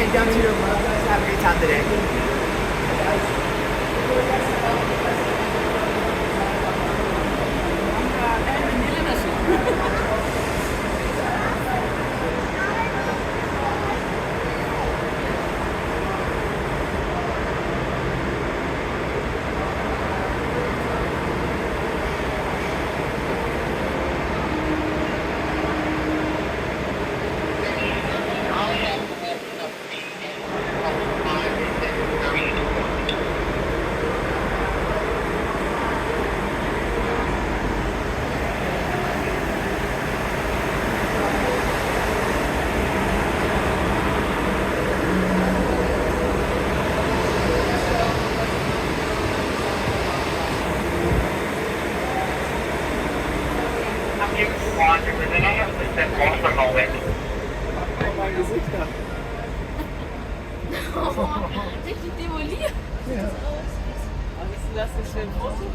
Thank you too. Have a great time today. Richtig demoliert. Ja. Lass uns schön Foto.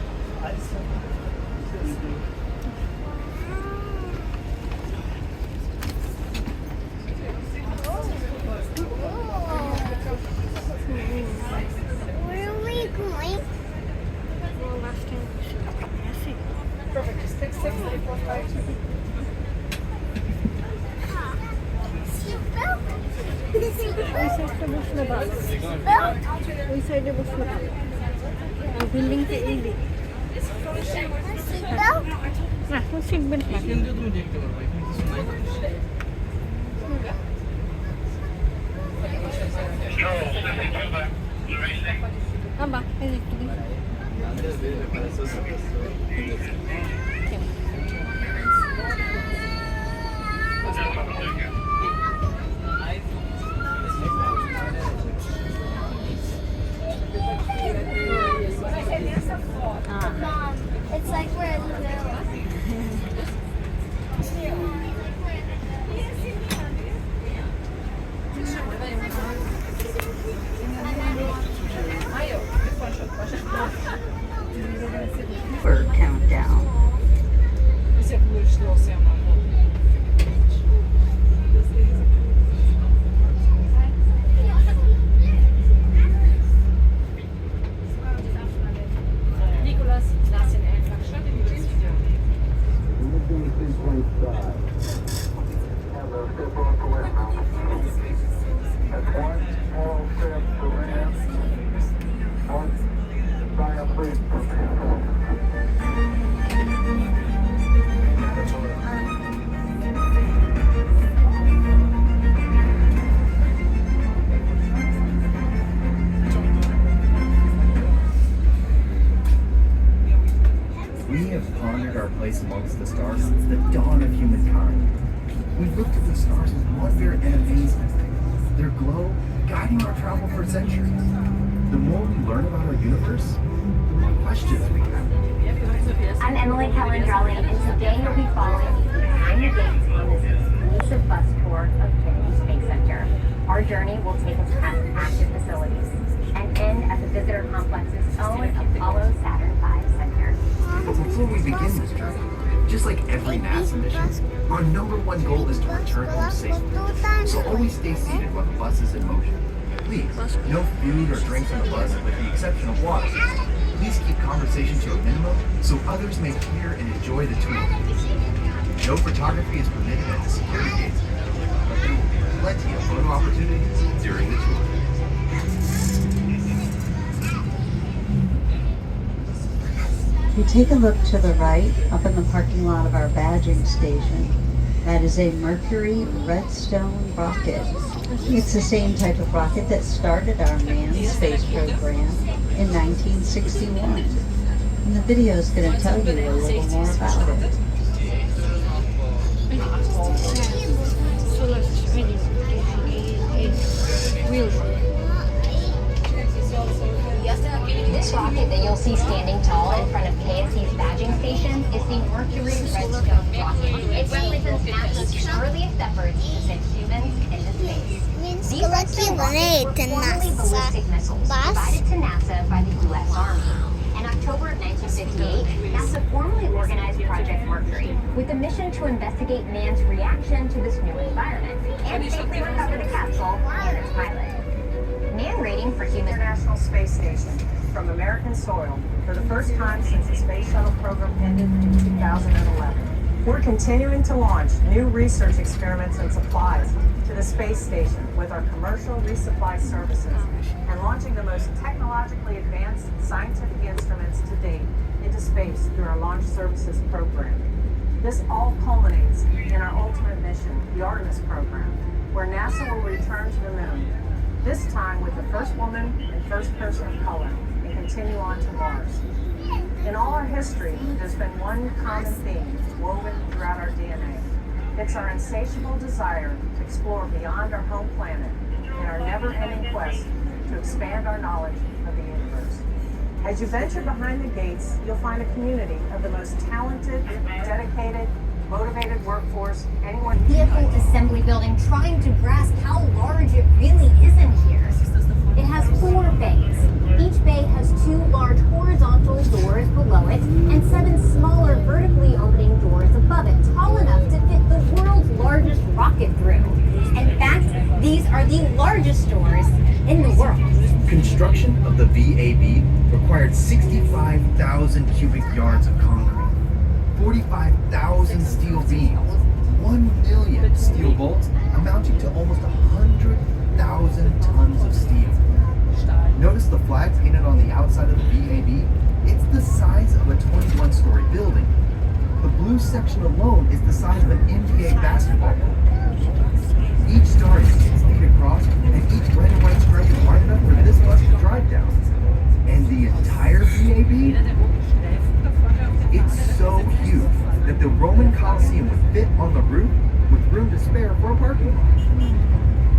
Where are we going? Perfect. Just take 6, 8, 4, 5, 2. Seatbelt? ওই সাইডে বসলে ভালো আর বিল্ডিংটা এই দিকে Seatbelt? না কোন সিট বেল্ট না কিন্তু তুমি দেখতে পারবে এখানে কিছু নাই আবা এই যে একটু দিন Mom, it's like we're in the middle. for countdown. Você puxou seu nome. Nicolas, lass ihn einfach. Schau dir die Video. We have pondered our place amongst the stars since the dawn of humankind. We've looked at the stars with wonder and amazement. Their glow guiding our travel for centuries. The more we learn about our universe, the more questions we have. I'm Emily Calandrelli, and today you'll be following me behind the gates on this exclusive bus tour of Kennedy Space Center. Our journey will take us past active facilities and end at the visitor complex's own Apollo Saturn V Center. But before we begin this journey, just like every NASA mission, our number one goal is to return home safely. So always stay seated while the bus is in motion. Please, no food or drinks on the bus with the exception of water. Please keep conversation to a minimum so others may hear and enjoy the tour. No photography is permitted at the security gates, but there will be plenty of photo opportunities during the tour. If you take a look to the right, up in the parking lot of our badging station, that is a Mercury Redstone rocket. It's the same type of rocket that started our manned space program in 1961. And the video is going to tell you a little more about it. This rocket that you'll see standing tall in front of KSC's badging station is the Mercury Redstone rocket. It represents NASA's earliest efforts to send humans into space. These Redstone rockets were formerly ballistic missiles provided to NASA by the U.S. Army. In October of 1958, NASA formally organized Project Mercury with a mission to investigate man's reaction to this new environment and safely recover the capsule and its pilot. International Space Station from American soil for the first time since the Space Shuttle program ended in 2011. We're continuing to launch new research experiments and supplies to the space station with our commercial resupply services and launching the most technologically advanced scientific instruments to date into space through our Launch Services Program. This all culminates in our ultimate mission, the Artemis program, where NASA will return to the moon, this time with the first woman and first person of color, and continue on to Mars. In all our history, there's been one common theme woven throughout our DNA. It's our insatiable desire to explore beyond our home planet in our never-ending quest to expand our knowledge of the universe. As you venture behind the gates, you'll find a community of the most talented, dedicated, motivated workforce anyone Vehicle assembly building trying to grasp how large it really is in here. It has 4 bays. Each bay has 2 large horizontal doors below it and 7 smaller vertically opening doors above it, tall enough to fit the world's largest rocket through. In fact, these are the largest doors in the world. Construction of the VAB required 65,000 cubic yards of concrete, 45,000 steel beams, 1 million steel bolts, amounting to almost 100,000 tons of steel. Notice the flag painted on the outside of the VAB? It's the size of a 21-story building. The blue section alone is the size of an NBA basketball court. Each star is 6 feet across, and each red and white stripe is wide enough for this bus to drive down. And the entire VAB? It's so huge that the Roman Colosseum would fit on the roof with room to spare for a parking lot.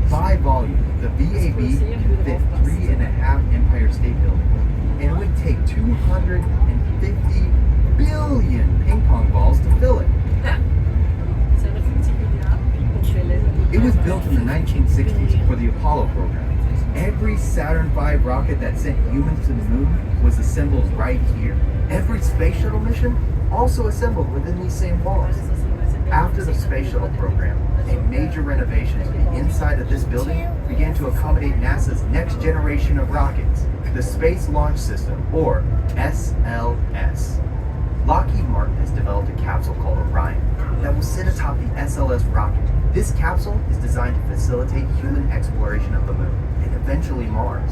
By volume, the VAB can fit 3.5 Empire State Buildings, and it would take 250 billion ping pong balls to fill it. It was built in the 1960s for the Apollo program. Every Saturn V rocket that sent humans to the moon was assembled right here. Every space shuttle mission also assembled within these same walls. After the space shuttle program, a major renovation to the inside of this building began to accommodate NASA's next generation of rockets, the Space Launch System, or SLS. Lockheed Martin has developed a capsule called Orion that will sit atop the SLS rocket. This capsule is designed to facilitate human exploration of the moon and eventually Mars.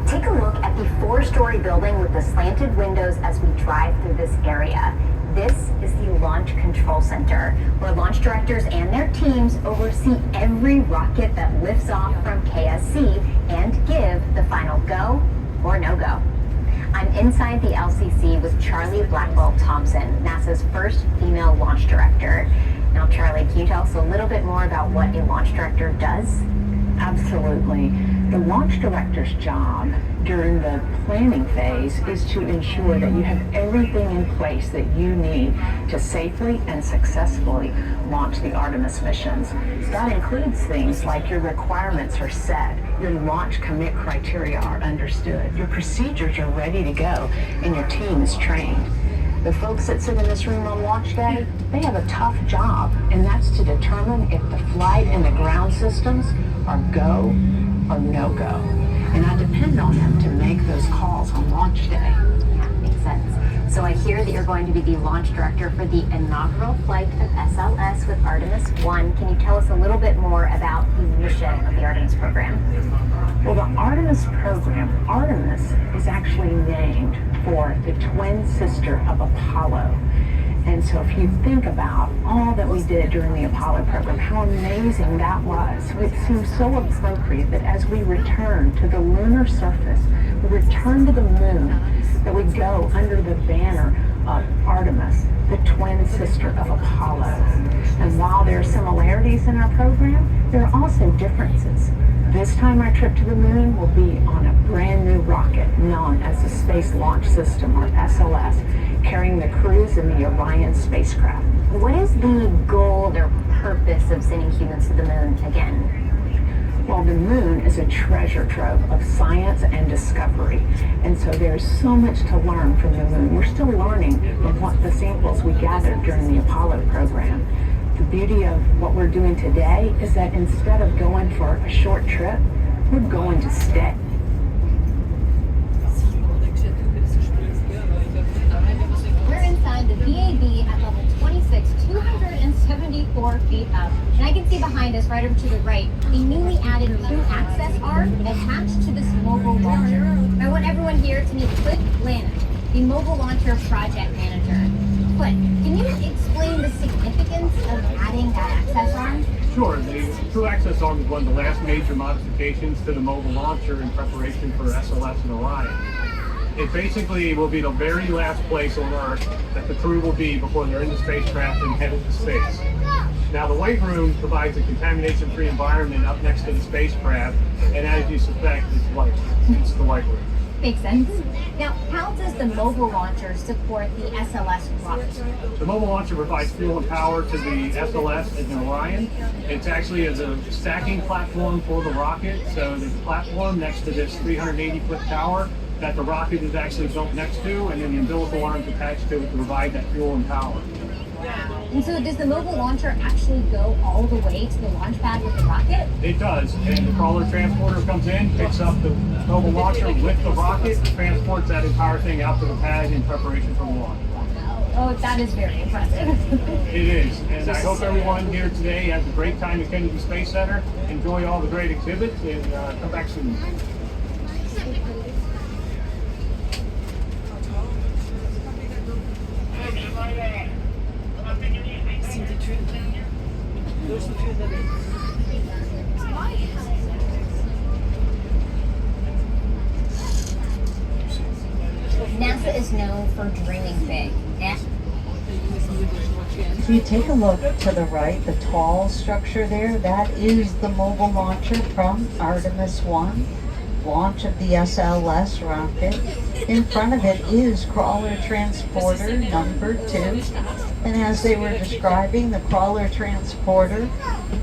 Take a look at the 4-story building with the slanted windows as we drive through this area. This is the Launch Control Center, where launch directors and their teams oversee every rocket that lifts off from KSC and give the final go or no-go. I'm inside the LCC with Charlie Blackwell Thompson, NASA's first female launch director. Now, Charlie, can you tell us a little bit more about what a launch director does? Absolutely. The launch director's job during the planning phase is to ensure that you have everything in place that you need to safely and successfully launch the Artemis missions. That includes things like your requirements are set, your launch commit criteria are understood, your procedures are ready to go, and your team is trained. The folks that sit in this room on launch day, they have a tough job, and that's to determine if the flight and the ground systems are go or no-go. And I depend on them to make those calls on launch day. Yeah, makes sense. So I hear that you're going to be the launch director for the inaugural flight of SLS with Artemis 1. Can you tell us a little bit more about the mission of the Artemis program? Well, the Artemis program, Artemis is actually named for the twin sister of Apollo. And so if you think about all that we did during the Apollo program, how amazing that was, it seems so appropriate that as we return to the lunar surface, we return to the moon, that we go under the banner of Artemis, the twin sister of Apollo. And while there are similarities in our program, there are also differences. This time our trip to the moon will be on a brand new rocket known as the Space Launch System, or SLS, carrying the crews in the Orion spacecraft. What is the goal or purpose of sending humans to the moon again? Well, the moon is a treasure trove of science and discovery. And so there's so much to learn from the moon. We're still learning from what the samples we gathered during the Apollo program. The beauty of what we're doing today is that instead of going for a short trip, we're going to stay. We're inside the VAB at level 26, 274 feet up. And I can see behind us, right over to the right, the newly added moon access arm attached to this mobile launcher. I want everyone here to meet Cliff Lannon, the mobile launcher project manager. Cliff, can you explain the significance of adding that access arm? Sure. The True Access Arm is one of the last major modifications to the mobile launcher in preparation for SLS and Orion. It basically will be the very last place on Earth that the crew will be before they're in the spacecraft and headed to space. Now, the White Room provides a contamination-free environment up next to the spacecraft, and as you suspect, it's white. It's the White Room. Makes sense. Now, how does the mobile launcher support the SLS rocket? The mobile launcher provides fuel and power to the SLS and the Orion. It's actually as a stacking platform for the rocket, so the platform next to this 380-foot tower that the rocket is actually built next to, and then the umbilical arms attached to it to provide that fuel and power. And so does the mobile launcher actually go all the way to the launch pad with the rocket? It does, and the crawler transporter comes in, picks up the mobile launcher with the rocket, transports that entire thing out to the pad in preparation for the launch. Oh, that is very impressive. It is, and I hope everyone here today has a great time at Kennedy Space Center. Enjoy all the great exhibits, and come back soon. NASA is known for dreaming big. If you take a look to the right, the tall structure there, that is the mobile launcher from Artemis 1, launch of the SLS rocket. In front of it is crawler transporter number 2. And as they were describing, the crawler transporter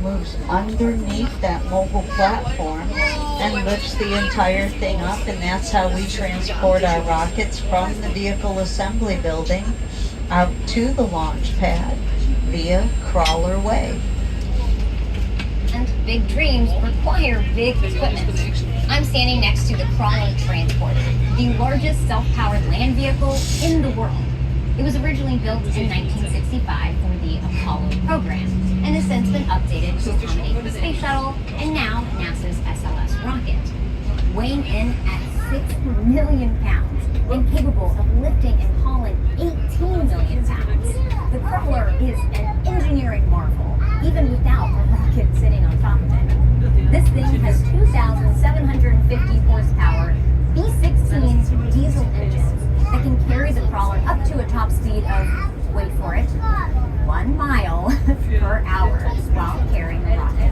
moves underneath that mobile platform and lifts the entire thing up, and that's how we transport our rockets from the vehicle assembly building out to the launch pad via Crawler Way. And big dreams require big equipment. I'm standing next to the Crawler Transporter, the largest self-powered land vehicle in the world. It was originally built in 1965 for the Apollo program and has since been updated to accommodate the space shuttle and now NASA's SLS rocket. Weighing in at 6 million pounds and capable of lifting and hauling 18 million pounds, the Crawler is an engineering marvel, even without a rocket sitting on top of it. This thing has 2,750 horsepower, V16 diesel engines that can carry the Crawler up to a top speed of, wait for it, 1 mile per hour while carrying the rocket.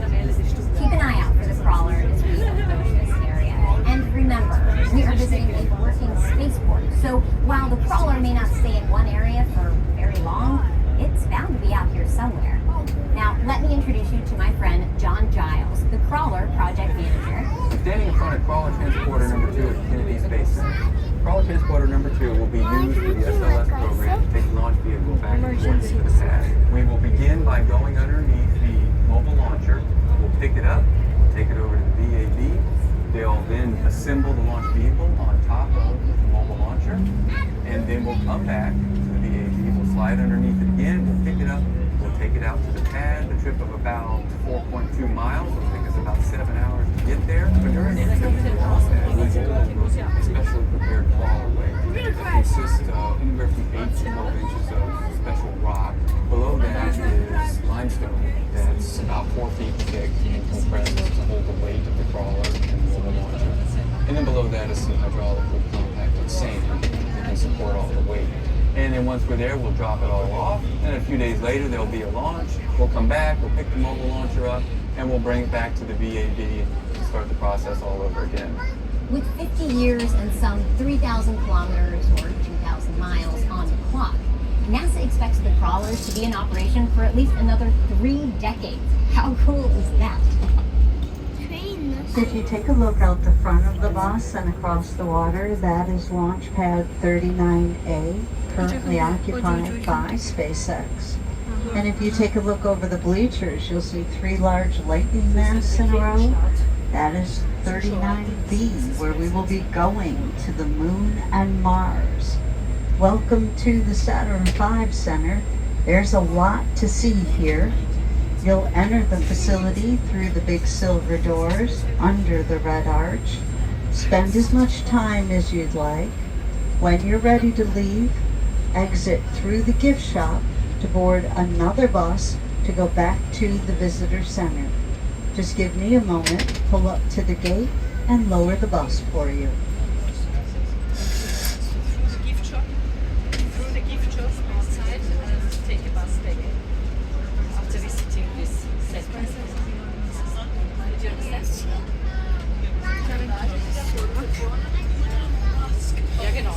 Keep an eye out for the Crawler as we approach this area. And remember, we are visiting a working spaceport, so while the Crawler may not stay in one area for very long, it's bound to be out here somewhere. Now, let me introduce you to my friend, John Giles, the Crawler project manager. I'm standing in front of Crawler Transporter number 2 at Kennedy Space Center. Crawler Transporter number 2 will be used for the SLS program to take the launch vehicle back and forth to the pad. We will begin by going underneath the mobile launcher. We'll pick it up, take it over to the VAB. They'll then assemble the launch vehicle on top of the mobile launcher, and then we'll come back to the VAB. We'll slide underneath it again, we'll pick it up, we'll take it out to the pad. The trip of about 4.2 miles. It'll take us about 7 hours to get there. But during the activity on that, we will over a specially prepared crawler way. It consists of anywhere from 8 to 12 inches of special rock. Below that is limestone that's about 4 feet thick and compressed to hold the weight of the crawler and the mobile launcher. And then below that is some hydraulically compacted sand that can support all the weight. And then once we're there, we'll drop it all off. And a few days later, there'll be a launch. We'll come back, we'll pick the mobile launcher up, and we'll bring it back to the VAB and start the process all over again. With 50 years and some 3,000 kilometers or 2,000 miles on the clock, NASA expects the crawler to be in operation for at least another 3 decades. How cool is that? If you take a look out the front of the bus and across the water, that is launch pad 39A, currently occupied by SpaceX. And if you take a look over the bleachers, you'll see 3 large lightning masts in a row. That is 39B, where we will be going to the moon and Mars. Welcome to the Saturn V Center. There's a lot to see here. You'll enter the facility through the big silver doors under the red arch. Spend as much time as you'd like. When you're ready to leave, exit through the gift shop to board another bus to go back to the visitor center. Just give me a moment, pull up to the gate, and lower the bus for you. Gift shop. Through the gift shop outside and take a bus back after visiting this center. Did you understand? Ja, genau.